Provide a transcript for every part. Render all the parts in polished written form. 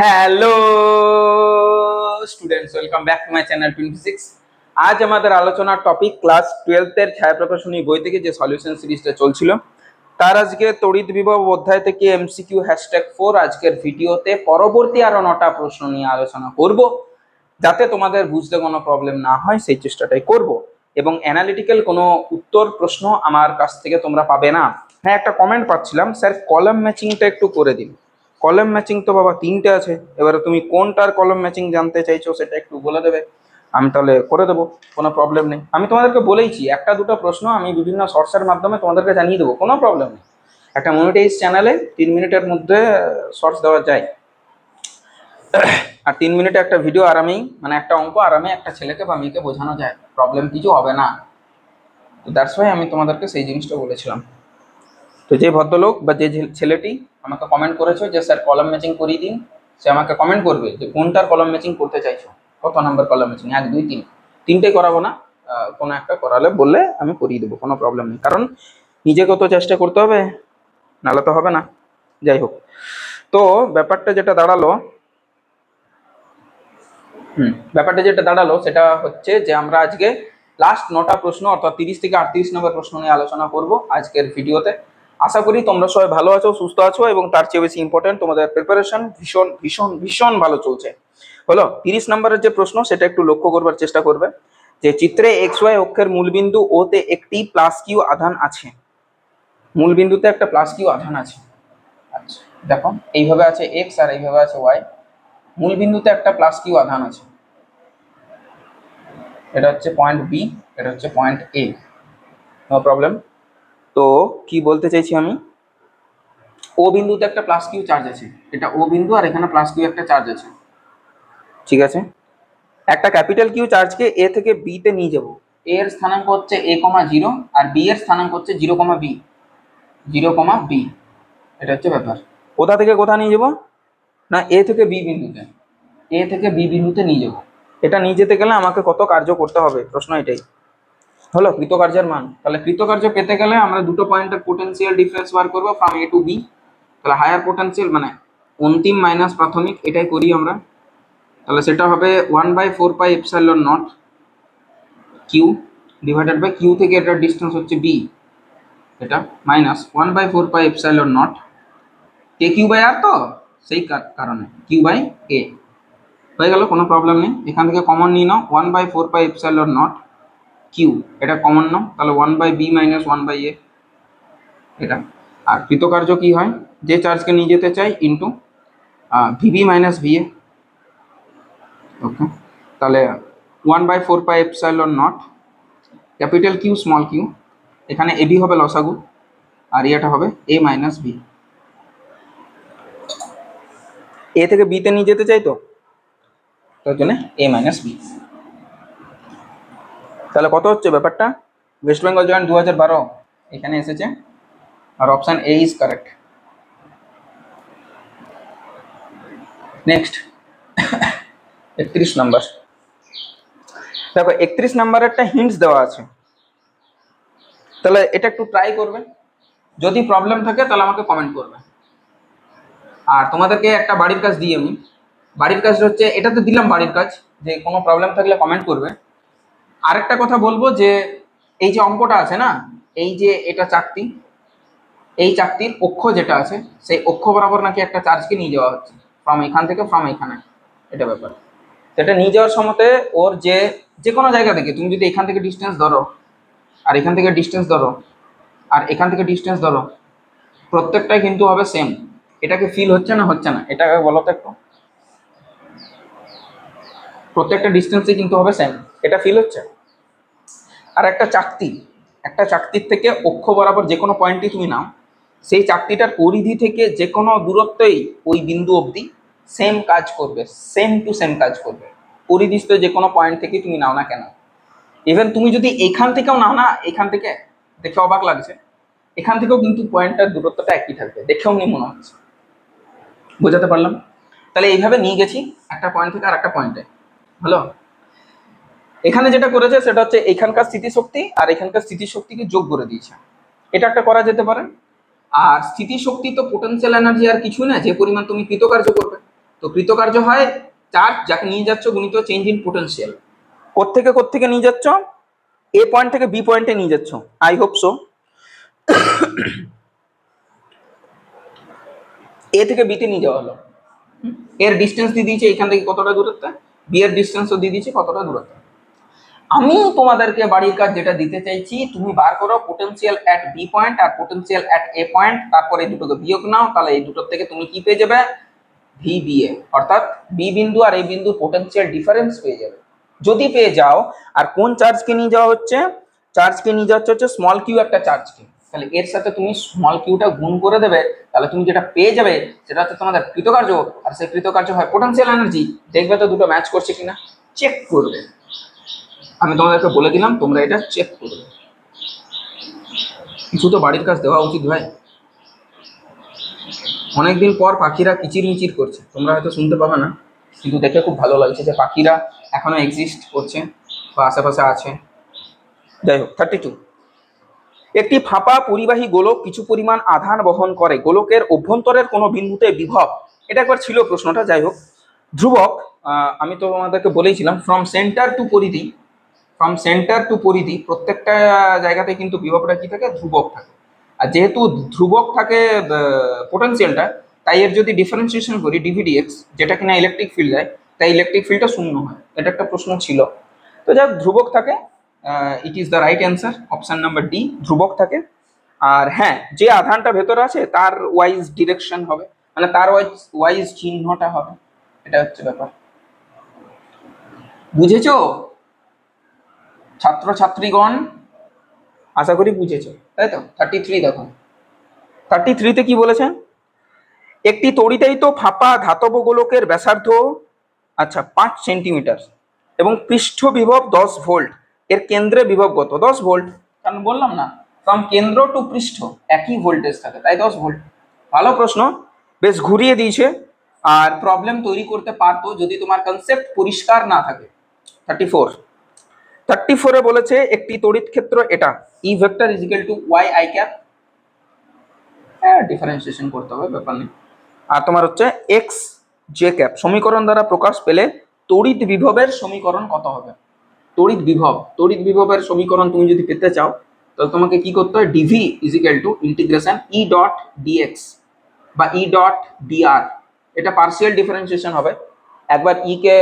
Hello students, welcome back to my channel 26। আজ আমাদের আলোচনার টপিক ক্লাস 12 এর ছায়া প্রকাশনী বই থেকে যে সলিউশন সিরিজটা চলছিল তার আজকে তড়িৎ বিভব অধ্যায় থেকে এমসিকিউ #4 আজকের ভিডিওতে পরবর্তী আরো 9টা প্রশ্ন নিয়ে আলোচনা করব, যাতে তোমাদের বুঝতে কোনো প্রবলেম না হয় সেই চেষ্টাটাই করব। এবং অ্যানালিটিক্যাল কোনো উত্তর প্রশ্ন আমার কাছ থেকে তোমরা পাবে না। হ্যাঁ, একটা কমেন্ট পাচ্ছিলাম, স্যার কলাম ম্যাচিংটা একটু করে দিন। কলাম ম্যাচিং তো বাবা 3টে আছে, এবারে তুমি কোনটার কলাম ম্যাচিং জানতে চাইছো সেটা একটু বলে দেবে, আমি তাহলে করে দেবো, কোনো প্রবলেম নেই। আমি তোমাদেরকে বলেইছি একটা দুটো প্রশ্ন আমি বিভিন্ন শর্টসের মাধ্যমে তোমাদেরকে জানিয়ে দেবো, কোনো প্রবলেম নেই। একটা মনিটাইজ চ্যানেলে 3 মিনিটের মধ্যে শর্টস দেওয়া যায়, আর 3 মিনিটে একটা ভিডিও আরামেই, মানে একটা অঙ্ক আরামে একটা ছেলেকে বা মেয়েকে বোঝানো যায়, প্রবলেম কিছু হবে না। তো দ্যাটস ওয়াই আমি তোমাদেরকে সেই জিনিসটা বলেছিলাম। তো যে ভদ্রলোক বা যে ছেলেটি আমাকে কমেন্ট করেছো যে স্যার কলাম ম্যাচিং করিয়ে দিন, সে আমাকে কমেন্ট করবে যে কোনটার কলাম ম্যাচিং করতে চাইছো, কত নাম্বার কলাম ম্যাচিং, 1 2 3, 3টে করাবো না, কোনো একটা করালে বললে আমি করিয়ে দেবো, কোনো প্রবলেম নেই। কারণ নিজেকে তো চেষ্টা করতে হবে, নাহলে তো হবে না। যাই হোক, তো ব্যাপারটা যেটা দাঁড়ালো সেটা হচ্ছে যে আমরা আজকে লাস্ট 9টা প্রশ্ন অর্থাৎ 30 থেকে 38 নম্বর প্রশ্ন নিয়ে আলোচনা করব আজকের ভিডিওতে। আশা করি তোমরা সবাই ভালো আছো, সুস্থ আছো, এবং তার চেয়ে বেশি ইম্পর্টেন্ট তোমাদের প্রিপারেশন ভীষণ ভীষণ ভীষণ ভালো চলছে। হলো 30 নম্বরের যে প্রশ্ন সেটা একটু লক্ষ্য করবার চেষ্টা করবে, যে চিত্রে এক্স ওয়াই অক্ষের মূলবিন্দু ও তে একটি প্লাস কিউ আধান আছে। মূলবিন্দুতে একটা প্লাস কিউ আধান আছে। আচ্ছা দেখো, এইভাবে আছে এক্স আর এইভাবে আছে ওয়াই, মূলবিন্দুতে একটা প্লাস কিউ আধান আছে। এটা হচ্ছে পয়েন্ট বি, এটা হচ্ছে পয়েন্ট এ, নো প্রবলেম। তো কি বলতে চাইছি আমি, ও বিন্দুতে একটা প্লাস কিউ চার্জ আছে, এটা ও বিন্দু আর এখানে প্লাস কিউ একটা চার্জ আছে, ঠিক আছে। একটা ক্যাপিটাল কিউ চার্জকে এ থেকে বি তে নিয়ে যাব, এ এর স্থানাঙ্ক হচ্ছে a,0 আর বি এর স্থানাঙ্ক হচ্ছে 0,b, 0,b, এটা হচ্ছে ব্যাপার। কোথা থেকে কোথা নিয়ে যাব না, এ থেকে বি বিন্দুতে, এ থেকে বি বিন্দুতে নিয়ে যাব। এটা নিয়ে যেতে গেলে আমাকে কত কার্য করতে হবে, প্রশ্ন এটাই হলো, কৃতকার্যের মান। তাহলে কৃতকার্য পেতে গেলে আমরা দুটো পয়েন্টের পোটেনশিয়াল ডিফারেন্স বার করবো ফ্রম এ টু বি। তাহলে হায়ার পোটেনশিয়াল মানে অন্তিম মাইনাস প্রাথমিক, এটাই করি আমরা। তাহলে সেটা হবে 1/4πε0 কিউ ডিভাইডেড বাই কিউ থেকে এটার ডিস্টেন্স হচ্ছে বি, এটা মাইনাস 1/4πε0 কে কিউ বাই আর, তো সেই কারণে কিউ বাই এ হয়ে গেল, কোনো প্রবলেম নেই। এখান থেকে কমন নিয়ে নাও, 1/4πε0 কিউ, এটা কমন নাও, তাহলে 1/b মাইনাস 1/a, এটা। আর কৃতকার্য কি হয়, যে চার্জকে নিয়ে যেতে চাই ইন্টু ভিবি মাইনাস ভিএ, ওকে। তাহলে 1/4πε0 ক্যাপিটাল কিউ স্মল কিউ, এখানে এবি হবে লসাগু আর এটা হবে এ মাইনাস বি। এ থেকে বিতে নিয়ে যেতে চাই, তো তার জন্য এ মাইনাস বি। তাহলে কত হচ্ছে ব্যাপারটা, ওয়েস্ট বেঙ্গল জয়েন্ট 2012 এখানে এসেছে, আর option A is correct. Next 31 number, দেখো 31 নাম্বারের একটা হিন্টস দেওয়া আছে, তাহলে এটা একটু ট্রাই করবে, যদি প্রবলেম থাকে তাহলে আমাকে কমেন্ট করবে। আর তোমাদেরকে একটা বাড়ির কাজ দিই আমি, বাড়ির কাজটা হচ্ছে, এটা তো দিলাম বাড়ির কাজ, যে কোনো প্রবলেম থাকলে কমেন্ট করবে। আরেকটা কথা বলবো, যে এই যে অঙ্কটা আছে না, এই যে এটা চাকতি, এই চাকতির অক্ষ যেটা আছে সেই অক্ষ বরাবর নাকি একটা চার্জকে নিয়ে যাওয়া হচ্ছে ফ্রম এখান থেকে ফ্রম এখানে, এটা ব্যাপার। সেটা নিয়ে যাওয়ার সময়তে ওর যে কোনো জায়গা থেকে তুমি যদি এখান থেকে ডিস্টেন্স ধরো আর এখান থেকে ডিস্টেন্স ধরো আর এখান থেকে ডিস্টেন্স ধরো, প্রত্যেকটাই কিন্তু হবে সেম। এটাকে ফিল হচ্ছে না, হচ্ছে না, এটাকে বলো তো একটু, প্রত্যেকটা ডিস্টেন্সই কিন্তু হবে সেম, এটা ফিল হচ্ছে। আর একটা চাকতির থেকে অক্ষ বরাবর যে কোনো পয়েন্টই তুমি নাও, সেই চাকতিটার পরিধি থেকে যে কোনো দূরত্বই ওই বিন্দু অবধি সেম কাজ করবে, সেম টু সেম কাজ করবে, পরিধিস্থ যে কোনো পয়েন্ট থেকে তুমি নাও না কেন। ইভেন তুমি যদি এখান থেকেও নাও না, এখান থেকে দেখে অবাক লাগছে, এখান থেকেও কিন্তু পয়েন্টটার দূরত্বটা একই থাকবে, দেখেও নি মনে হচ্ছে। বোঝাতে পারলাম? তাহলে এইভাবে নিয়ে গেছি একটা পয়েন্ট থেকে আর একটা পয়েন্টে। হলো, এখানে যেটা করেছে সেটা হচ্ছে এখানকার স্থিতিশক্তি আর এখানকার স্থিতিশক্তিকে যোগ করে দিয়েছে, এটা একটা করা যেতে পারে। আর স্থিতিশক্তি তো পোটেনশিয়াল এনার্জি আর কিছুই না, যে পরিমাণ তুমি কৃতকার্য করবে। তো কৃতকার্য হয় চার্জ যাকে নিয়ে যাচ্ছ গুণিত চেঞ্জ ইন পোটেনশিয়াল। কোত্থেকে নিয়ে যাচ্ছ? এ পয়েন্ট থেকে বি পয়েন্টে নিয়ে যাচ্ছ, আই হোপ সো। এ থেকে বিতে নিয়ে যাওয়া হলো, এর ডিস্টেন্স দিয়ে দিয়েছে এখান থেকে কতটা দূরত্বে, বি এর ডিস্টেন্সও দিয়ে দিয়েছে কতটা দূরত্বে। আমি তোমাদেরকে বাড়ির কাজ যেটা দিতে চাইছি, তুমি বার করো পোটেনশিয়াল অ্যাট বি পয়েন্ট আর পোটেনশিয়াল অ্যাট এ পয়েন্ট, তারপরে এই দুটোকে বিয়োগ নাও, তাহলে এই দুটোর থেকে তুমি কি পেয়ে যাবে? ভিবিএ, অর্থাৎ বি বিন্দু আর এই বিন্দু পোটেনশিয়াল ডিফারেন্স পেয়ে যাবে। যদি পেয়ে যাও, আর কোন চার্জকে নিয়ে যাওয়া হচ্ছে? চার্জকে নিয়ে যাওয়া হচ্ছে স্মল কিউ একটা চার্জকে, তাহলে এর সাথে তুমি স্মল কিউটা গুণ করে দেবে, তাহলে তুমি যেটা পেয়ে যাবে সেটা হচ্ছে তোমাদের কৃতকার্য, আর সেই কৃতকার্য হয় পোটেনশিয়াল এনার্জি। দেখবে তো দুটো ম্যাচ করছে কিনা, চেক করবে। আমি তোমাদেরকে বলে দিলাম, তোমরা এটা চেক করবে। কিছু তো বাড়ির কাজ দেওয়া উচিত ভাই। অনেকদিন পর পাখিরা কিচির মিচির করছে, তোমরা হয়তো শুনতে পাবে না, কিন্তু দেখে খুব ভালো লাগছে যে পাখিরা এখনো এক্সিস্ট করছে বা আশেপাশে আছে। যাই হোক, 32, একটি ফাঁপা পরিবাহী গোলক কিছু পরিমাণ আধান বহন করে, গোলকের অভ্যন্তরের কোনো বিন্দুতে বিভব, এটা একবার ছিল প্রশ্নটা। যাই হোক, ধ্রুবক, আমি তো তোমাদেরকে বলেইছিলাম ফ্রম সেন্টার টু পরিধি, ফ্রম সেন্টার টু পরিধি প্রত্যেকটা জায়গাতে কিন্তু বিভবটা কি থাকে? ধ্রুবক থাকে। আর যেহেতু ধ্রুবক থাকে পোটেনশিয়ালটা, তাই এর যদি ডিফারেন্সিয়েশন করি ডিভিডিএক্স, যেটা কিনা ইলেকট্রিক ফিল্ড দেয়, তাই ইলেকট্রিক ফিল্ডটা শূন্য হয়। এটা একটা প্রশ্ন ছিল। তো যাই হোক, ধ্রুবক থাকে, it is the right answer, option number D, ধ্রুবক থাকে। আর হ্যাঁ, যে আধানটা ভেতরে আছে তার ওয়াইজ ডিরেকশন হবে, মানে তার ওয়াইজ চিহ্নটা হবে, এটা হচ্ছে ব্যাপার। বুঝেছো ছাত্রছাত্রীগণ? আশা করি বুঝেছো, তাই তো। 33 দেখো, 33তে কি বলেছেন? একটি তড়িতায়িত ফাঁপা ধাতব গোলকের ব্যাসার্ধ 5 সেন্টিমিটার এবং পৃষ্ঠ বিভব 10 ভোল্ট, এর কেন্দ্রে বিভব কত? 10 ভোল্ট, কারণ বললাম না ফ্রম কেন্দ্র টু পৃষ্ঠ একই ভোল্টেজ থাকে, তাই 10 ভোল্ট। ভালো প্রশ্ন, বেশ ঘুরিয়ে দিয়েছে, আর প্রবলেম তৈরি করতে পারতো যদি তোমার কনসেপ্ট পরিষ্কার না থাকে। 34 বলেছে একটি তড়িৎ ক্ষেত্র এটা, E vector is equal to y i cap, differentiation করতে হবে, ব্যাপার নেই। আর তোমার হচ্ছে এক্স জে ক্যাপ, সমীকরণ দ্বারা প্রকাশ পেলে তড়িৎ বিভবের সমীকরণ কত হবে? তড়িৎ বিভবের সমীকরণ তুমি যদি পেতে চাও, তাহলে তোমাকে কি করতে হয়? DV is equal to integration E dot dx বা ই ডট ডিআর, এটা পার্সিয়াল ডিফারেন্সিয়েশন হবে, একবার ই কে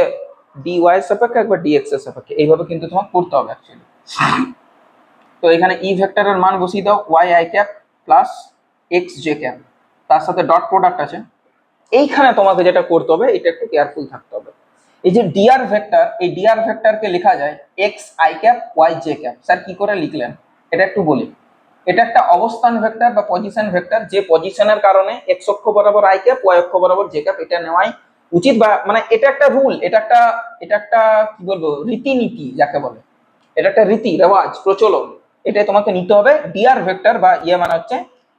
ডি ওয়াই এর সাপেক্ষে, একবার ডিএক্স এর সাপেক্ষে, এইভাবে কিন্তু তোমাকে করতে হবে অ্যাকচুয়ালি। তো এখানে ই ভেক্টরের মান বসিয়ে দাও, y i cap plus x j cap, তার সাথে ডট প্রোডাক্ট আছে। এইখানে তোমাকে যেটা করতে হবে, এটা একটু কেয়ারফুল থাকতে হবে। এই যে ডিআর ভেক্টর, এই ডিআর ভেক্টরকে লেখা যায় x i cap y j cap. Sir কি করে লিখলেন এটা একটু বলি। এটা একটা অবস্থান ভেক্টর বা পজিশন ভেক্টর, যে পজিশনের কারণে এক্স অক্ষ বরাবর আই ক্যাপ, ওয়াই অক্ষ বরাবর জে ক্যাপ, এটা নেওয়াই উচিত, বা মানে এটা একটা রুল, এটা একটা কি বলবো, রীতিনীতি যাকে বলে, এটা একটা রীতি রেওয়াজ প্রচলন, এটাই তোমাকে নিতে হবে। ডিআর ভেক্টর বা ইয়ে মানে হচ্ছে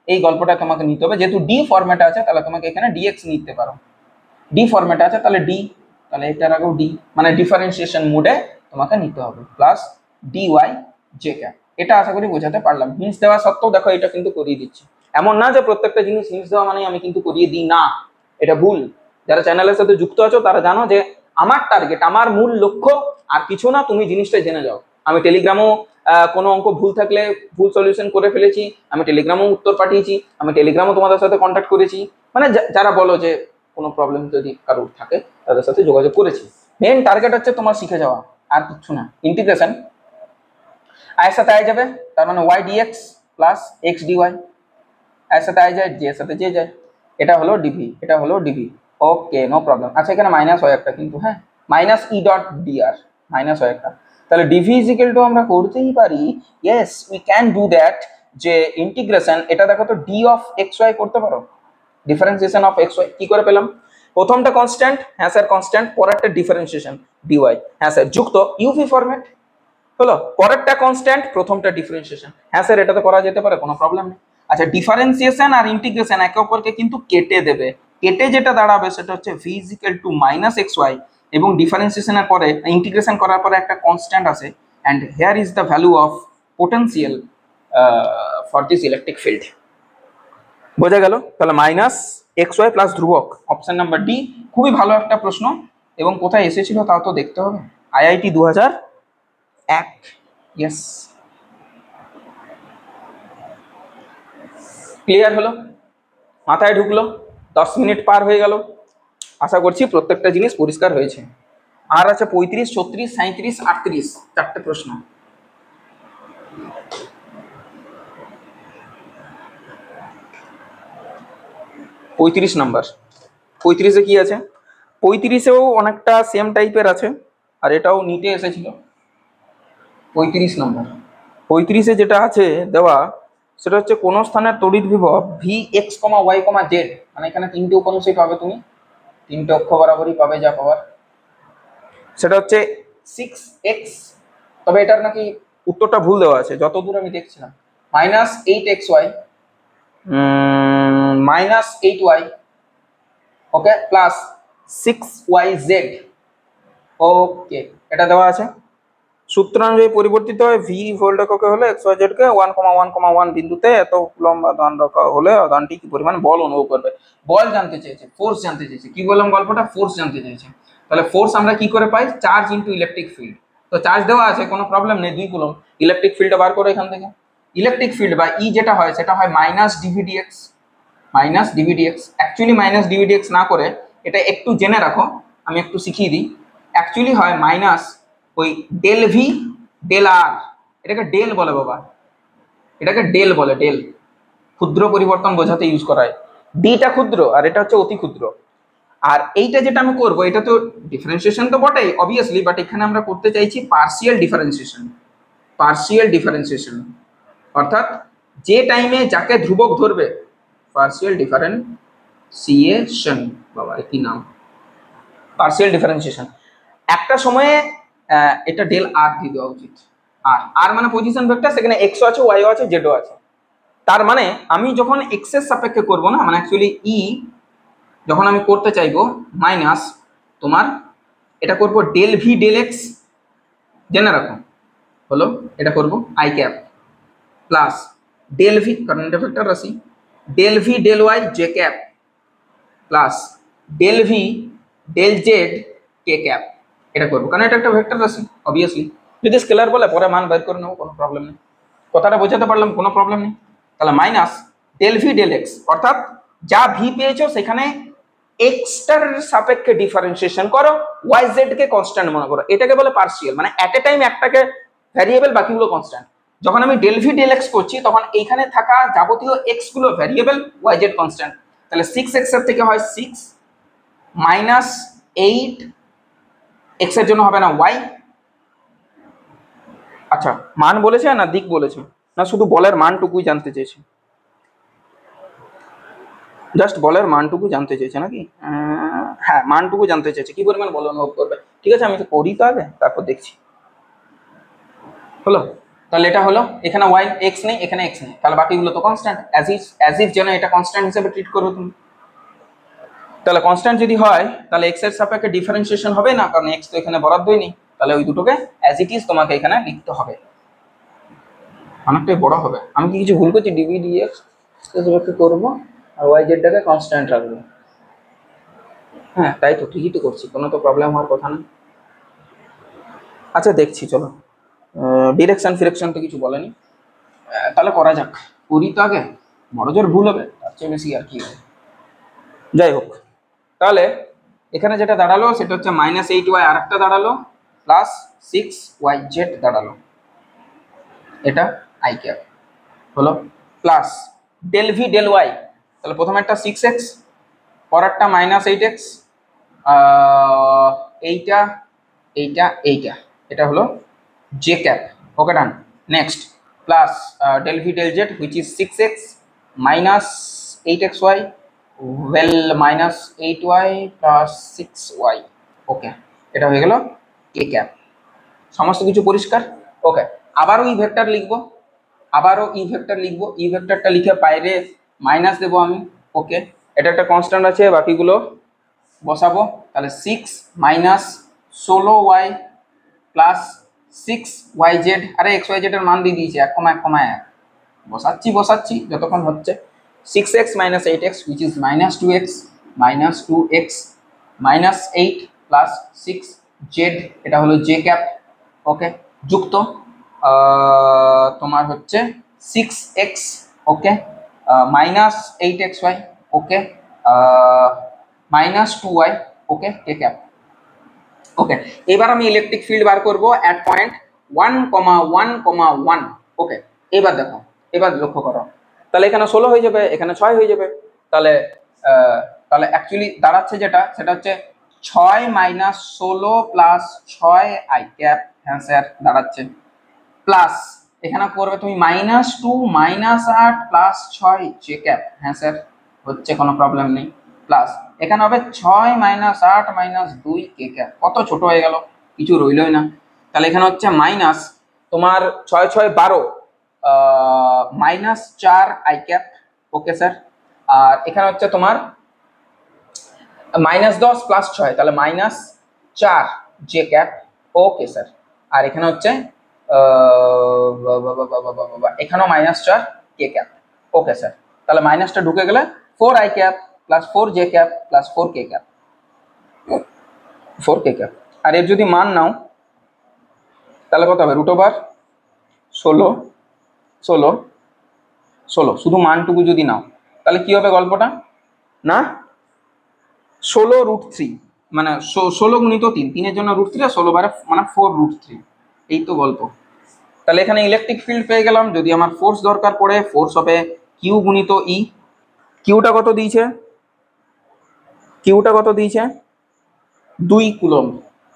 এই গল্পটা তোমাকে নিতে হবে, যেহেতু ডি ফরম্যাটে আছে তাহলে তোমাকে এখানে ডিএক্স নিতে পারো, ডি ফরম্যাটে আছে তাহলে ডি, তাহলে এটার আগেও ডি, মানে ডিফারেন্সিয়েশন মোডে তোমাকে নিতে হবে, plus d y j cap. এটা আশা করি বোঝাতে পারলাম। হিন্টস দেওয়া সত্ত্বেও দেখো এটা কিন্তু করিয়ে দিচ্ছি, এমন না যে প্রত্যেকটা জিনিস হিন্টস দেওয়া মানে আমি কিন্তু করিয়ে দিই না, এটা ভুল। যারা চ্যানেলের সাথে যুক্ত আছো তারা জানো যে আমার টার্গেট, আমার মূল লক্ষ্য আর কিছু না, তুমি জিনিসটা জেনে যাও। আমি টেলিগ্রামও কোনো অঙ্ক ভুল থাকলে ভুল সলিউশন করে ফেলেছি, আমি টেলিগ্রামও উত্তর পাঠিয়েছি, আমি টেলিগ্রামও তোমাদের সাথে কন্ট্যাক্ট করেছি, মানে যারা বলো যে কোনো প্রবলেম যদি কারোর থাকে তাদের সাথে যোগাযোগ করেছি। মেন টার্গেট হচ্ছে তোমার শিখে যাওয়া, আর কিছু না। ইন্টিগ্রেশন আয়ের সাথে আয় যাবে, তার মানে y dx plus x dy, আয়ের সাথে আয় যায়, জে এর সাথে জে যায়, এটা হলো ডিভি, এটা হলো ডিভি। ওকে, নো প্রবলেম। আচ্ছা, এখানে মাইনাস হয় একটা কিন্তু, হ্যাঁ, minus E dot dr, minus হয় একটা, তাহলে ডিভি ইজ ইকুয়াল টু আমরা করতেই পারি, yes we can do that, যে ইন্টিগ্রেশন, এটা দেখো তো ডি অফ এক্স ওয়াই করতে পারো, ডিফারেন্সিয়েশন অফ এক্স ওয়াই কি করে পেলাম? প্রথমটা কনস্ট্যান্ট, হ্যাঁ স্যার কনস্ট্যান্ট, পরেরটা ডিফারেন্সিয়েশন ডিওয়াই, হ্যাঁ স্যার যুক্ত ইউভি ফরম্যাট হলো, পরেরটা কনস্ট্যান্ট, প্রথমটা ডিফারেন্সিয়েশন, হ্যাঁ স্যার এটা তো করা যেতে পারে, কোনো প্রবলেম নেই। আচ্ছা, ডিফারেন্সিয়েশন আর ইন্টিগ্রেশন একে অপরকে কিন্তু কেটে দেবে, কেটে যেটা দাঁড়াবে সেটা হচ্ছে V is equal to minus x y, এবং ডিফারেন্সিয়েশনের পরে ইন্টিগ্রেশন করার পরে একটা কনস্ট্যান্ট আছে, and here is the value of potential for this electric field. বোঝা গেল? তাহলে মাইনাস এক্স ওয়াই প্লাস ধ্রুবক, অপশন নাম্বার ডি খুবই ভালো একটা প্রশ্ন, এবং কোথায় এসেছিল তাও তো দেখতে হবে। আইআইটি 2001। ইয়েস, ক্লিয়ার হলো, মাথায় ঢুকলো। 10 মিনিট পার হয়ে গেল, আশা করছি প্রত্যেকটা জিনিস পরিষ্কার হয়েছে। আর আছে 35, 36, 37, 38, 4টে প্রশ্ন। পঁয়ত্রিশ নাম্বার। 35-এ কি আছে? 35-এও অনেকটা সেম টাইপের আছে, আর এটাও নিটে এসেছিল। 35 নাম্বার। 35-এ যেটা আছে দেওয়া, সেটা হচ্ছে কোন স্থানের তড়িৎ বিভব ভি এক্স কমা ওয়াই কমা জেড, মানে এখানে 3টে উপাংশই পাবে তুমি, 3টে অক্ষ বরাবরই পাবে যা পাওয়ার। সেটা হচ্ছে 6x, তবে এটার নাকি উত্তরটা ভুল দেওয়া আছে যতদূর আমি দেখছিলাম। -8xy -8y, ওকে, প্লাস 6yz, ওকে, এটা দেওয়া আছে। সূত্র অনুযায়ী পরিবর্তিত হয় ভি ভোল্ট এককে হলে xyz কে 1,1,1 বিন্দুতে এত লম্বা দান রাখা হলে দানটি কি পরিমাণ বল অনুভব করবে। বল জানতে চেয়েছে, ফোর্স জানতে চেয়েছে। কি বললাম গল্পটা? ফোর্স জানতে চেয়েছে। তাহলে ফোর্স আমরা কি করে পাই? Charge into electric field. তো চার্জ দেওয়া আছে, কোনো প্রবলেম নেই, 2 কুলম্ব। ইলেকট্রিক ফিল্ডটা বার করো এখান থেকে। ইলেকট্রিক ফিল্ড বা ই যেটা হয় সেটা হয় -dvdx, -dvdx। অ্যাকচুয়ালি -dvdx না করে এটা একটু জেনে রাখো, আমি একটু শিখিয়ে দিই। অ্যাকচুয়ালি হয় মাইনাস ওই ডেল ভি ডেল আর, এটাকে ডেল বলে বাবা, এটাকে ডেল বলে, ডেল। ক্ষুদ্র পরিবর্তন বোঝাতে ইউজ করা হয়। ডিটা ক্ষুদ্র আর এটা হচ্ছে অতি ক্ষুদ্র। আর এইটা যেটা আমি করব, এটা তো ডিফারেন্সিয়েশন তো বটেই অবভিয়াসলি, বাট এখানে আমরা করতে চাইছি পার্শিয়াল ডিফারেন্সিয়েশন। পার্শিয়াল ডিফারেন্সিয়েশন অর্থাৎ যে টাইমে যাকে ধ্রুবক ধরবে, পার্শিয়াল ডিফারেন্সিয়েশন, বাবা কি নাম, পার্শিয়াল ডিফারেন্সিয়েশন। একটা সময়ে এটা ডেল আর দিয়ে দেওয়া উচিত। আর আর মানে পজিশন ভেক্টর, সেখানে এক্সও আছে, ওয়াইও আছে, জেডও আছে। তার মানে আমি যখন এক্স এর সাপেক্ষে করব না, মানে অ্যাকচুয়ালি ই যখন আমি করতে চাইবো মাইনাস তোমার এটা করব ডেল ভি ডেল এক্স, জেনে রাখো হলো, এটা করব i cap plus del v, কারণ এটা ভেক্টর রাশি, del v del y j cap plus del v del z k cap. এটা করবো কারণ এটা একটা ভেক্টর রাশি অবভিয়াসলি। যদি স্কেলার বলে পরে মান বের করে নেবো, কোনো প্রবলেম নেই। কথাটা বোঝাতে পারলাম? কোনো প্রবলেম নেই। তাহলে minus del v del x, অর্থাৎ যা ভি পেয়েছো সেখানে এক্সটার সাপেক্ষে ডিফারেন্সিয়েশন করো, ওয়াই জেড কে কনস্ট্যান্ট মনে করো। এটাকে বলে পার্শিয়াল, মানে এট এ টাইম একটাকে ভ্যারিয়েবল, বাকিগুলো কনস্ট্যান্ট। যখন আমি ডেল ভি ডেল এক্স করছি তখন এইখানে থাকা যাবতীয় এক্স গুলো ভ্যারিয়েবল, ওয়াই জেড কনস্ট্যান্ট। তাহলে 6x এর থেকে হয় 6 মাইনাস 8, এক্স এর জন্য হবে না ওয়াই। আচ্ছা, মান বলেছে না দিক বলেছে, না শুধু বলের মানটুকুই জানতে চেয়েছে? জাস্ট বলের মানটুকু জানতে চেয়েছে নাকি? হ্যাঁ, মানটুকু জানতে চেয়েছে, কি পরিমাণ বল অনুভব করবে। ঠিক আছে, আমি তো করি তো আগে, তারপর দেখছি। হলো, তাহলে এটা হলো, এখানে ওয়াই এক্স নেই, এখানে এক্স নেই, তাহলে বাকিগুলো তো কনস্ট্যান্ট, অ্যাজ ইফ যেন এটা কনস্ট্যান্ট হিসেবে ট্রিট করো তুমি। তাহলে কনস্ট্যান্ট যদি হয় তাহলে এক্স এর সাপেক্ষে ডিফারেন্সিয়েশন হবে না, কারণ এক্স তো এখানে বরাদ্দই নেই। তাহলে ওই দুটোকে অ্যাজ ইট ইজ তোমাকে এখানে লিখতে হবে, অনেকটাই বড় হবে। আমি কি কিছু ভুল করছি? ডিভি ডিএক্স তোমাকে করবো আর ওয়াই জেডটাকে কনস্ট্যান্ট রাখবো। হ্যাঁ তাই তো, ঠিকই তো করছি, কোনো তো প্রবলেম হওয়ার কথা না। আচ্ছা দেখছি, চলো। ডিরেকশন ফিরেকশন তো কিছু বলেনি, তাহলে করা যাক। করি তো আগে, বড় জোর ভুল হবে, তার চেয়ে বেশি আর কি হবে। যাই হোক, তাহলে এখানে যেটা দাঁড়ালো সেটা হচ্ছে -8y, আর একটা দাঁড়ালো +6yz দাঁড়ালো, এটা আই ক্যাপ হলো, plus del v del y. তাহলে প্রথমে একটা 6x, পরেরটা -8x, এইটা এইটা এইটা, এটা হলো j cap. Okay done. Next plus del v del z which is 6x -8xy, well -8y plus 6y। Okay, এটা হয়ে গেল কে ক্যাপ। সমস্ত কিছু পরিষ্কার? ওকে, আবারও ই ভেক্টর লিখবো, আবারও ই ভেক্টর লিখবো। ই ভেক্টরটা লিখে বাইরে মাইনাস দেবো আমি। ওকে, এটা একটা কনস্ট্যান্ট আছে, বাকিগুলো বসাবো। তাহলে 6 -16y প্লাস 6yz, আরে xyz এর মান দিয়ে দিয়েছি 1,1,1, বসাচ্ছি যতক্ষণ হচ্ছে। 6x -8x which is -2x -8 plus 6z, এটা হলো জে ক্যাপ, ওকে, যুক্ত তোমার হচ্ছে 6x, ওকে, -8xy, ওকে, -2y, ওকে, কে ক্যাপ। ওকে, এবার আমি ইলেকট্রিক ফিল্ড বার করব অ্যাট পয়েন্ট 1,1,1। ওকে, এবার দেখো, এবার লক্ষ্য করো, তাহলে এখানে 16 হয়ে যাবে, এখানে 6 হয়ে যাবে, তাহলে তাহলে অ্যাকচুয়ালি দাঁড়াচ্ছে যেটা, সেটা হচ্ছে 6 - 16 প্লাস 6 আই ক্যাপ, হ্যাঁ স্যার দাঁড়াচ্ছে, প্লাস এখানে করবে তুমি -2 -8 প্লাস 6 জে ক্যাপ, হ্যাঁ স্যার হচ্ছে, কোনো প্রবলেম নেই, প্লাস এখানে হবে 6 - 8 -2 কে ক্যাপ, কত ছোট হয়ে গেল, কিছু রইলই না, তাহলে এখানে হচ্ছে মাইনাস তোমার 6 6 12 -4 আই ক্যাপ, ওকে স্যার, আর এখানে হচ্ছে তোমার -10 প্লাস 6, তাহলে -4 জে ক্যাপ, ওকে স্যার, আর এখানে হচ্ছে এখানেও -4 কে ক্যাপ, ওকে স্যার, তাহলে মাইনাসটা ঢুকে গেলে 4 i cap plus 4 j cap plus 4 k cap, 4 k cap, আর এর যদি মান নাও তাহলে কত হবে, √16 16 16, শুধু মানটুকু যদি নাও তাহলে কি হবে গল্পটা, না 16√3, মানে 16 গুণিত 3, 3-এর জন্য √3 আর 16 বারে মানে 4√3, এই তো গল্প। তাহলে এখানে ইলেকট্রিক ফিল্ড পেয়ে গেলাম, যদি আমার ফোর্স দরকার পড়ে ফোর্স হবে কিউ গুণিত ই, কিউটা কত দিয়েছে, কিউটা কত দিয়েছে 2 কুলম্ব,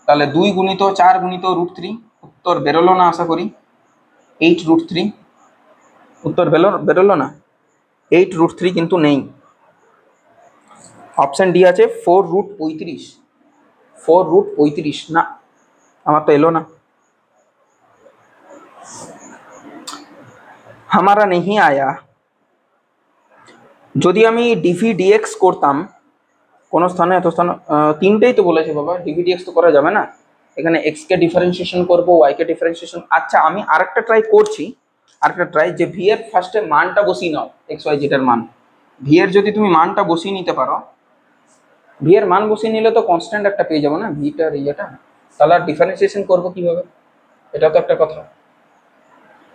তাহলে 2 গুণিত 4 গুণিত √3, উত্তর বেরোলো না আশা করি, 8√3, উত্তর বেরোলো না, 8√3 কিন্তু নেই, অপশন ডি আছে 4√35, 4√35 না, আমার তো এলো না, हमारा नहीं आया। যদি আমি ডিভি ডিএক্স করতাম কোন স্থানে, এত স্থান তিনটেই তো বলেছে বাবা, ডিভি ডিএক্স তো করা যাবে না, এখানে এক্স কে ডিফারেন্সিয়েশন করব, ওয়াই কে ডিফারেন্সিয়েশন, আচ্ছা আমি আরেকটা ট্রাই করছি, আরেকটা ট্রাই, যে ভি এর ফার্স্টে মানটা বসিয়ে নাও, এক্স ওয়াই জেড এর মান, ভি এর যদি তুমি মানটা বসিয়ে নিতে পারো, ভি এর মান বসিয়ে নিলে তো কনস্ট্যান্ট একটা পেয়ে যাবো না ভিটার ইয়েটা, তাহলে আর ডিফারেন্সিয়েশন করবো কিভাবে, এটা তো একটা কথা,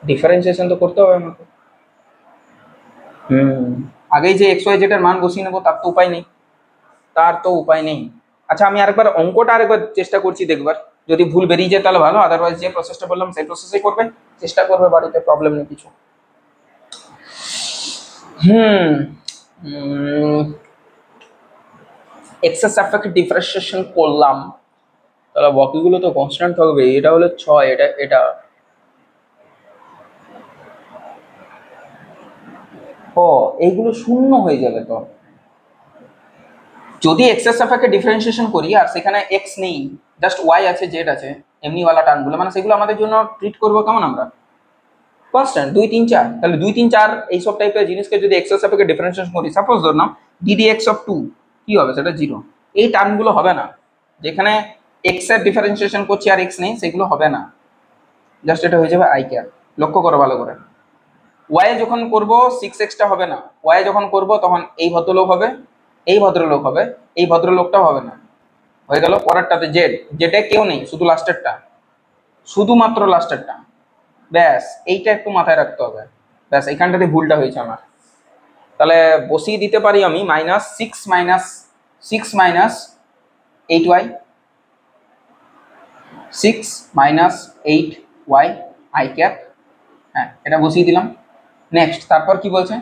ডিফারেন্সিয়েশন তো করতে হবে আমাকে, আগেই যে এক্স ওয়াই জেড এর মান বসিয়ে নেবো, তার তো উপায় নেই, তার তো উপায় নেই। আচ্ছা আমি আরেকবার অঙ্কটা আরেকবার চেষ্টা করছি দেখবার, যদি ভুল বেরিয়ে যায় তাহলে ভালো, আদারওয়াইজ যে প্রসেসটা বললাম সেই প্রসেসই করবে, চেষ্টা করবে বাড়িতে, প্রবলেম নেই কিছু। এক্সেস এফেক্ট ডিফারেন্সিয়েশন করলাম, তাহলে বাকিগুলো তো কনস্ট্যান্ট থাকবে, এটা হলো 6, এটা এটা ও এইগুলো শূন্য হয়ে যাবে, তো যদি এক্সেস এফেক্টে ডিফারেন্সিয়েশন করি আর সেখানে এক্স নেই, জাস্ট ওয়াই আছে জেড আছে, এমনিওয়ালা টার্মগুলো, মানে সেগুলো আমাদের জন্য ট্রিট করবো কেমন আমরা, কনস্ট্যান্ট 2 3 4, তাহলে 2 3 4 এইসব টাইপের জিনিসকে যদি এক্সেস এফেক্টে ডিফারেন্সিয়েশন করি, সাপোজ ধর নাও ddx(2) কি হবে, সেটা 0, এই টার্মগুলো হবে না, যেখানে এক্স এর ডিফারেন্সিয়েশন করছি আর এক্স নেই, সেগুলো হবে না, জাস্ট এটা হয়ে যাবে আই ক্যাপ, লক্ষ্য করো ভালো করে, ওয়াই যখন করব 6x হবে না, ওয়াই যখন করব তখন এই ভদ্রলোক হবে, এই ভদ্রলোক হবে, এই ভদ্রলোকটাও হবে না, হয়ে গেল। পরেরটাতে জেড, জেডে কেউ নেই, শুধু লাস্টেরটা, শুধুমাত্র লাস্টেরটা, ব্যাস এইটা একটু মাথায় রাখতে হবে, ব্যাস এইখানটাতে ভুলটা হয়েছে আমার, তাহলে বসিয়ে দিতে পারি আমি -6 -8y, 6 -8y আই ক্যাপ, হ্যাঁ এটা বসিয়ে দিলাম। নেক্সট তারপর কি বলছে,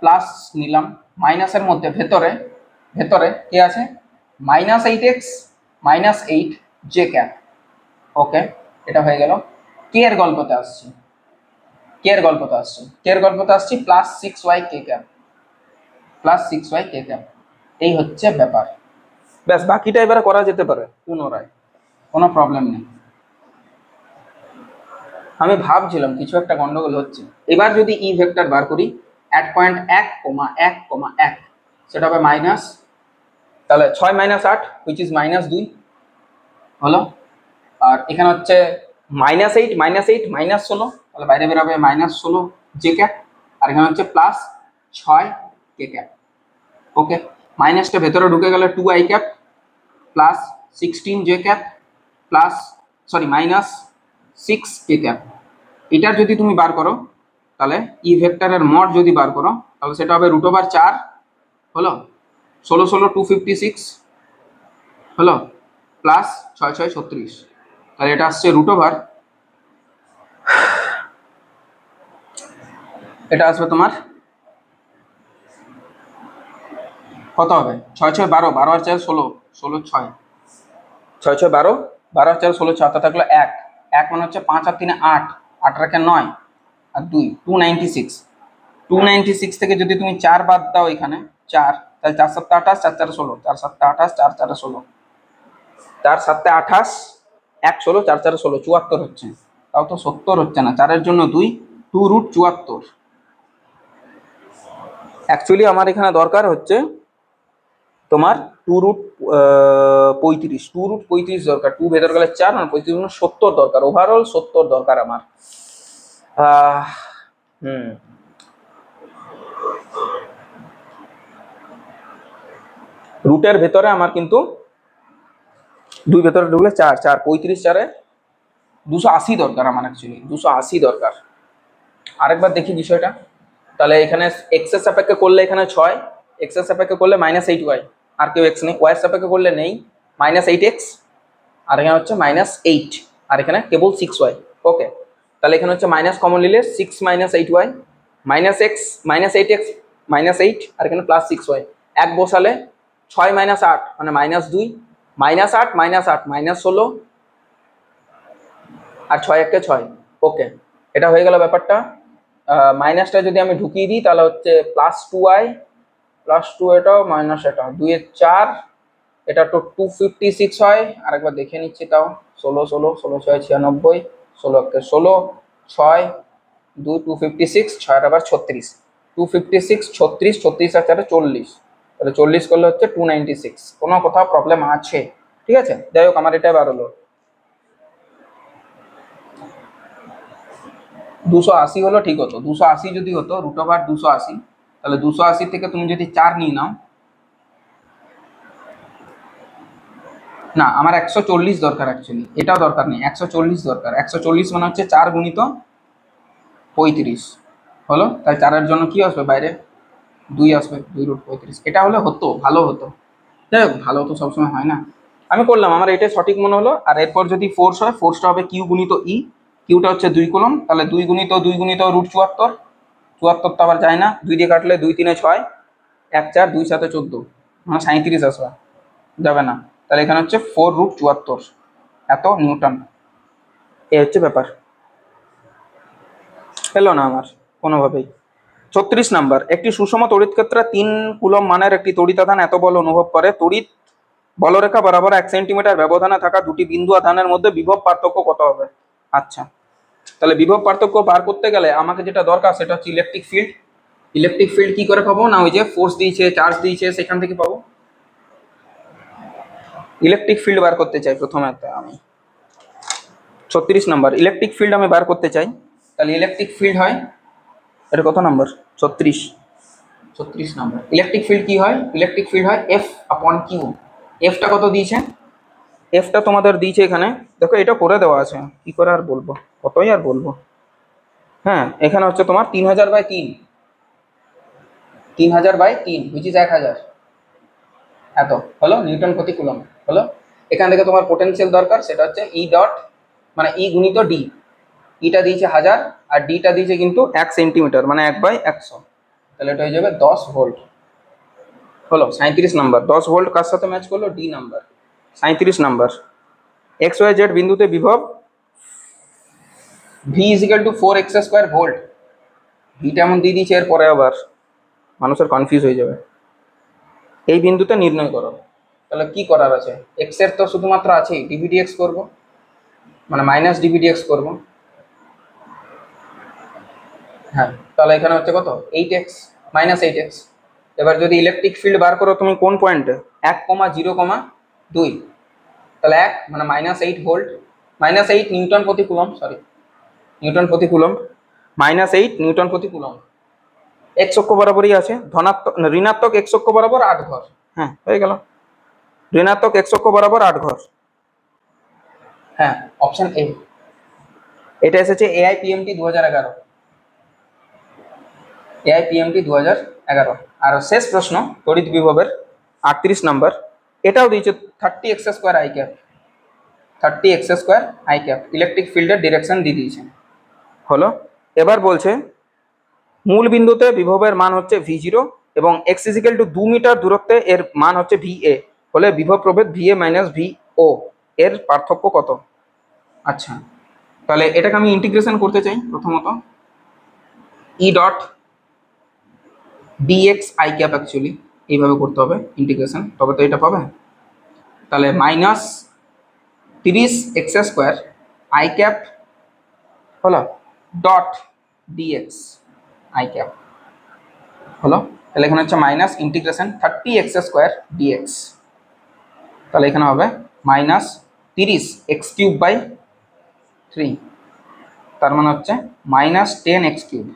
প্লাস নিলাম, মাইনাসের মধ্যে ভেতরে ভেতরে কে আছে, -8x -8 জে ক্যাপ, ওকে এটা হয়ে গেল। কে এর গল্পতে আসছি, কে এর গল্পতে আসছি, কে এর গল্পতে আসছি +6y কে ক্যাপ, +6y কে ক্যাপ, এই হচ্ছে ব্যাপার, ব্যাস বাকিটা এবারে করা যেতে পারে পুনরায়, কোনো প্রবলেম নেই। আমি ভাবছিলাম কিছু একটা গন্ডগোল হচ্ছে, এবার যদি ই ভেক্টর বার করি অ্যাট পয়েন্ট 1,1,1, সেটা হবে মাইনাস, তাহলে 6 - 8 হুইচ ইজ -2 হলো, আর এখানে হচ্ছে -8 -8 -16, তাহলে বাইরে বেরোবে -16 জে ক্যাপ, আর এখানে হচ্ছে +6 কে ক্যাপ, ওকে মাইনাসটা ভেতরে ঢুকে গেলে 2i cap plus 16j cap plus sorry minus 6k cap. এটার যদি তুমি বার করো তাহলে ই ভেক্টরের মড যদি বার করো তাহলে সেটা হবে √4 হলো 16 256 হলো প্লাস 6 6 36। তাহলে এটা আসছে এটা আসবে তোমার কত হবে 6 6 12 12 আর 4 16 16 6 6 6 12 12 আর 4 16 6 তা থাকলো 1 1 মানে হচ্ছে 5 আর 3 8 8 রাখে 9 আর 2 296 296 থেকে যদি তুমি 4 বাদ দাও এখানে 4 তাহলে 4 7 28 4 4 16 4 7 28 4 4 16 4 7 28 1 16 4 4 16 74 হচ্ছে। তাও তো 70 হচ্ছে না, 4 এর জন্য 2 2√74। অ্যাকচুয়ালি আমার এখানে দরকার হচ্ছে তোমার 2√35 2√35 দরকার, 2 ভেতর গেলে 4 আর 35 70 দরকার, ওভারঅল 70 দরকার আমার। রুটের ভেতরে আমার কিন্তু 2 ভেতরে ঢুকলে 4 4 35 4-এ 280 দরকার আমার, অ্যাকচুয়ালি 280 দরকার। আরেকবার দেখি বিষয়টা, তাহলে এখানে এক্স এর সাপেক্ষে করলে এখানে 6, এক্স এর সাপেক্ষে করলে -8y, আর কেউ এক্স নেই, ওয়াই এর সাপেক্ষে করলে নেই -8x, আর এখানে হচ্ছে -8, আর এখানে কেবল 6y। ওকে, তাহলে এখানে হচ্ছে মাইনাস কমন নিলে 6 - 8y -x -8x -8, আর এখানে +6y। এক বসালে 6 - 8 মানে -2, -8 -8 -16, আর 6 1 6। ওকে, এটা হয়ে গেল ব্যাপারটা। মাইনাসটা যদি আমি ঢুকিয়ে দিই তাহলে হচ্ছে +2i +2, এটাও মাইনাস, এটা 2 এর 4, এটা তো 256 হয়। আরেকবার দেখে নিচ্ছি, তাও 16 16 16 6 96, 16 1 16, 6 2 256, 6 আবার 36, 256 36 36 আর 4 40, তাহলে 40 করলে হচ্ছে 296। কোনো কোথাও প্রবলেম আছে? ঠিক আছে, যাই হোক আমার এটাই বার হলো 280 হলো, ঠিক হতো 280 যদি হতো √280, তাহলে 280 থেকে তুমি যদি 4 নিয়ে নাও, না আমার 140 দরকার, অ্যাকচুয়ালি এটাও দরকার নেই, 140 দরকার। 140 মানে হচ্ছে 4 গুণিত 35 হলো, তাই 4-এর জন্য কি আসবে বাইরে 2 আসবে, 2√35। এটা হলে হতো, ভালো হতো, যাই হোক ভালো তো সবসময় হয় না, আমি করলাম, আমার এটাই সঠিক মনে হলো। আর এরপর যদি ফোর্স হয়, ফোর্সটা হবে কিউ গুণিত ই, কিউটা হচ্ছে 2 কুলম, তাহলে 2 গুণিত √74, 74 তো আবার যায় না, 2 দিয়ে কাটলে 2 3 6, 1 4 2 7 14, মানে 37 আসবে, যাবে না, তাহলে এখানে হচ্ছে 4√74 এত নিউটন। এই হচ্ছে ব্যাপার, এলো না আমার কোনোভাবেই। 36 নাম্বার, একটি সুষম তড়িৎ ক্ষেত্রে 3 কুলম মানের একটি তড়িতাধান এত বল অনুভব করে, তড়িৎ বলরেখা বরাবর 1 সেন্টিমিটার ব্যবধানে থাকা দুটি বিন্দু আধানের মধ্যে বিভব পার্থক্য কত হবে? আচ্ছা, তাহলে বিভব পার্থক্য বার করতে গেলে আমাকে যেটা দরকার সেটা হচ্ছে ইলেকট্রিক ফিল্ড। ইলেকট্রিক ফিল্ড কি করে পাবো? না ওই যে ফোর্স দিয়েছে, চার্জ দিয়েছে, সেখান থেকে পাবো। ইলেকট্রিক ফিল্ড বার করতে চাই প্রথমে, আমি 36 নাম্বার ইলেকট্রিক ফিল্ড আমি বার করতে চাই। তাহলে ইলেকট্রিক ফিল্ড হয়, এটা কত নাম্বার? 36 নাম্বার। ইলেকট্রিক ফিল্ড কি হয়? ইলেকট্রিক ফিল্ড হয় F/Q। এফটা কত দিয়েছে? এফটা তোমাদের দিয়েছে এখানে, দেখো এটা করে দেওয়া আছে, কি করে আর বলবো, কতই আর বলবো। হ্যাঁ, এখানে হচ্ছে তোমার 3000/3, 3000/3 হুইচ ইজ 1000, এত হলো নিউটন প্রতি কুলম হলো। এখান থেকে তোমার পোটেনশিয়াল দরকার, সেটা হচ্ছে ই ডট মানে ই গুণিত ডি। ইটা দিয়েছে 1000 আর ডিটা দিয়েছে কিন্তু 1 সেন্টিমিটার, মানে 1/100, তাহলে এটা হয়ে যাবে 10 ভোল্ট হলো। 37 নাম্বার, 10 ভোল্ট কার সাথে ম্যাচ করলো? D number. 37 number, x y z বিন্দুতে বিভব v equal to 4x² volt. ভিটা এমন দিয়ে দিয়েছে, এরপরে আবার মানুষের কনফিউজ হয়ে যাবে। এই বিন্দুতে নির্ণয় করো, তাহলে কি করার আছে? এক্স এর তো শুধুমাত্র আছেই, ডিভিডিএক্স করবো, মানে মাইনাস ডিভিডিএক্স করবো। হ্যাঁ, তাহলে এখানে হচ্ছে কত? 8x -8x। এবার যদি ইলেকট্রিক ফিল্ড বার করো তুমি কোন পয়েন্টে? 1,0,2, তাহলে 1 মানে -8 ভোল্ট, -8 নিউটন প্রতি কুলম, সরি নিউটন প্রতি কুলম, -8 নিউটন প্রতি কুলম। এক্স অক্ষ বরাবরই আছে, ধনাত্মক ঋণাত্মক এক্স অক্ষ বরাবর 8 ঘর, হ্যাঁ হয়ে গেল। ঋণাত্মক x অক্ষ বরাবর 8 ঘর। হ্যাঁ অপশন এ। এটা এসেছে AIPMT 2011। AIPMT 2011। আর শেষ প্রশ্ন তড়িৎ বিভবের 38 নম্বর, এটাও দিয়েছে 30x² i cap. 30x² i cap electric ফিল্ডের ডিরেকশন দিয়ে দিয়েছে। হলো, এবার বলছে মূল বিন্দুতে বিভবের মান হচ্ছে V0 এবং x = 2 মিটার দূরত্বে এর মান হচ্ছে VA হলে বিভব প্রভেদ VA - VO এর পার্থক্য কত? আচ্ছা, তাহলে এটাকে আমি ইন্টিগ্রেশন করতে চাই। প্রথমত E dot dx i cap actually এইভাবে করতে হবে ইন্টিগ্রেশন, তবে তো এটা পাবে। তাহলে -30x² i ক্যাপ হলো ডট dx i ক্যাপ হলো। তাহলে এখানে হচ্ছে মাইনাস ইন্টিগ্রেশন 30x² dx, তাহলে এখানে হবে -30x³/3, তার মানে হচ্ছে -10x³।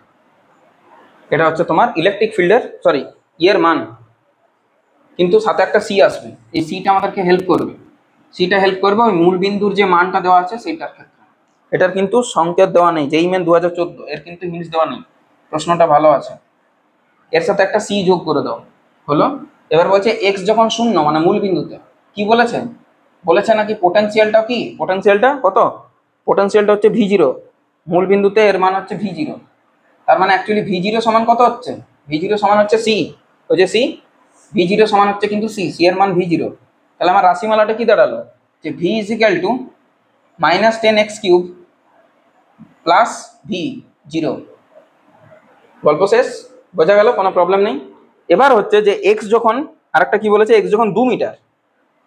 এটা হচ্ছে তোমার ইলেকট্রিক ফিল্ডের এর মান, কিন্তু সাথে একটা সি আসবে। এই সিটা আমাদেরকে হেল্প করবে, সিটা হেল্প করবে ওই মূল বিন্দুর যে মানটা দেওয়া আছে সেইটার ক্ষেত্রে। এটার কিন্তু সংকেত দেওয়া নেই, যেই মেন 2014 এর কিন্তু হিন্টস দেওয়া নেই। প্রশ্নটা ভালো আছে, এর সাথে একটা সি যোগ করে দাও হলো। এবার বলছে এক্স যখন 0 মানে মূল বিন্দুতে, কি বলেছে? বলেছে নাকি পোটেনশিয়ালটা কি, পোটেনশিয়ালটা কত? পোটেনশিয়ালটা হচ্ছে V0, মূল বিন্দুতে এর মান হচ্ছে V0। তার মানে অ্যাকচুয়ালি V0 সমান কত হচ্ছে? V0 সমান হচ্ছে সি, ওই যে সি, V0 সমান হচ্ছে কিন্তু সি, সি এর মান V0। তাহলে আমার রাশিমালাটা কি দাঁড়ালো? যে V = -10x³ প্লাস V0। গল্প শেষ, বোঝা গেল, কোনো প্রবলেম নেই। এবার হচ্ছে যে এক্স যখন, আরেকটা কি বলেছে, এক্স যখন 2 মিটার,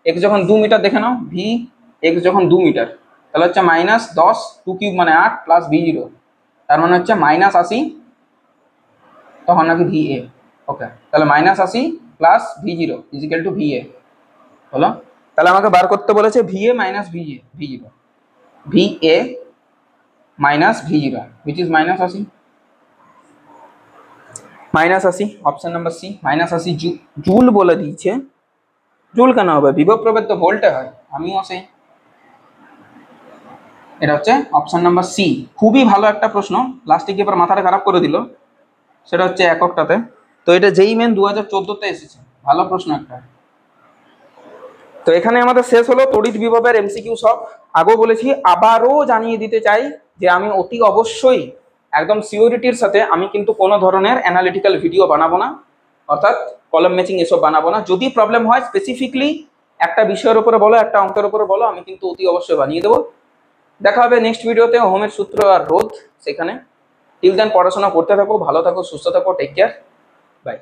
এক্স যখন 2 মিটার দেখে নাও, এক্স যখন 2 মিটার, তাহলে হচ্ছে -10 2³ মানে 8 প্লাস V0, তার মানে হচ্ছে -80, তখন নাকি VA। ওকে, তাহলে -80 প্লাস V0 = VA হলো। তাহলে আমাকে বার করতে বলেছে VA - V0, VA - V0 which is -80। -80 option number C, -80 joule বলে দিয়েছে। জুল কেন হবে? বিভব প্রভেদ তো ভোল্টে হয়, আমিও সেই। এটা হচ্ছে অপশন নাম্বার সি। খুবই ভালো একটা প্রশ্ন, লাস্টে গিয়ে এবার মাথাটা খারাপ করে দিল। সেটা হচ্ছে এককটাতে, তো এটা যেই মেন 2014-তে এসেছে, ভালো প্রশ্ন একটা। তো এখানে আমাদের শেষ হলো তড়িৎ বিভবের এমসিকিউ সব। আগেও বলেছি, আবারও জানিয়ে দিতে চাই যে আমি অতি অবশ্যই একদম সিওরিটির সাথে আমি কিন্তু কোনো ধরনের অ্যানালিটিক্যাল ভিডিও বানাবো না, অর্থাৎ কলাম ম্যাচিং এসব বানাবো না। যদি প্রবলেম হয় স্পেসিফিকলি একটা বিষয়ের উপরে বলো, একটা অঙ্কের উপরে বলো, আমি কিন্তু অতি অবশ্যই বানিয়ে দেবো। দেখা হবে নেক্সট ভিডিওতে, হোমের সূত্র আর রোধ সেখানে। টিল দেন পড়াশোনা করতে থাকো, ভালো থাকো, সুস্থ থাকো, টেক কেয়ার, বাই।